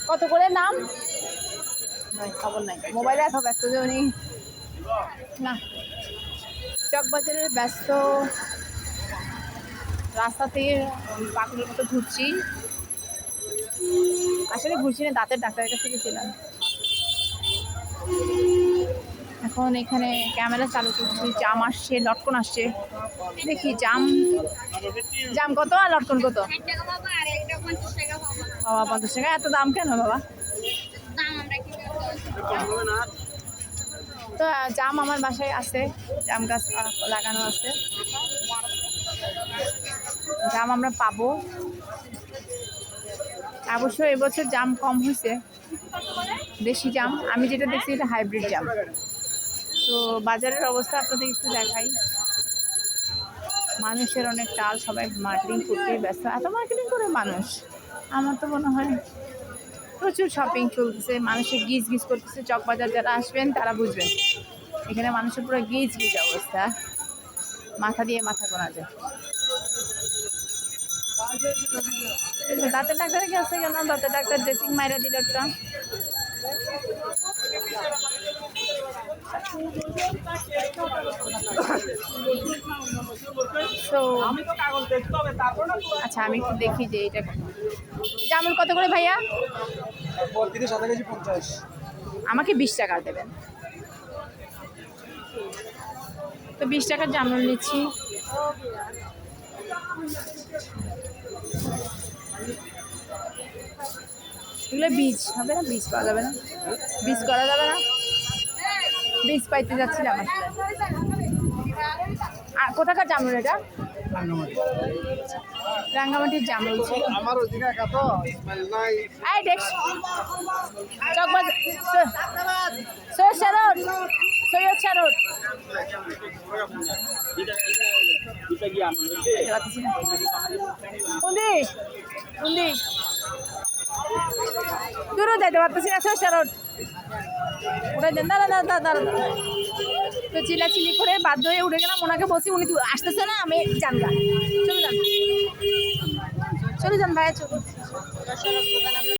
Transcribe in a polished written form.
কত করে নাম খবর নাই, মোবাইলে এত ব্যস্ত যে উনি না। চকবাজারের ব্যস্ত রাস্তা থেকে পাগলের মতো ঘুরছি, আসলে ঘুরছি না, দাঁতের ডাক্তারের কাছে গেছিলাম। এখন এখানে ক্যামেরা চালু করছি, জাম আসছে, লটকন আসছে, দেখি জাম জাম কত আর লটকন কত? বাবা 50 টাকা, এত দাম কেন বাবা? তো জাম আমার বাসায় আছে, জাম গাছ লাগানো আছে, জাম আমরা পাবো। অবশ্য এবছর জাম কম হয়েছে, দেশি জাম। আমি যেটা দেখছি এটা হাইব্রিড জাম। তো বাজারের অবস্থা আপনাদের একটু দেখাই। মানুষের অনেক টাল, সবাই মার্কেটিং করতে ব্যস্ত। এত মার্কেটিং করে মানুষ, আমার তো মনে হয় প্রচুর শপিং চলতেছে, মানুষের গিজ গিজ করতেছে। চকবাজার যারা আসবেন তারা বুঝবেন, এখানে মানুষের পুরো গিজ গিজ অবস্থা, মাথা দিয়ে মাথা গোনা যায়। দাঁতের ডাক্তারে গেছে, গেলাম, দাঁতের ডাক্তার ড্রেসিং মাইরা দিল একটা। আচ্ছা আমি একটু দেখি যে এটা জামুন কত করে ভাইয়া? আমাকে 20 টাকা দেবেন। তো 20 টাকার জামুন নিচ্ছি। এগুলো বীজ হবে না? বীজ পাওয়া যাবে না? বীজ করা যাবে না? বীজ পাইতে যাচ্ছিলাম আসলে। আর কোথাকার জামুন এটা? রাঙ্গামাটির জামুন। চকবাজার সৈয়দ শারদ দূরও যাইতে পারতেছি না। সৈয়দ শারদ উঠে দেন, দাঁড়া দাঁড়া দাঁড়া। তো চিলাচিলি করে বাধ্য হয়ে উঠে গেলাম, ওনাকে বলছি, উনি আসতেছে না, আমি জানগা। চলে যান, চলে যান ভাইয়া, চলুন।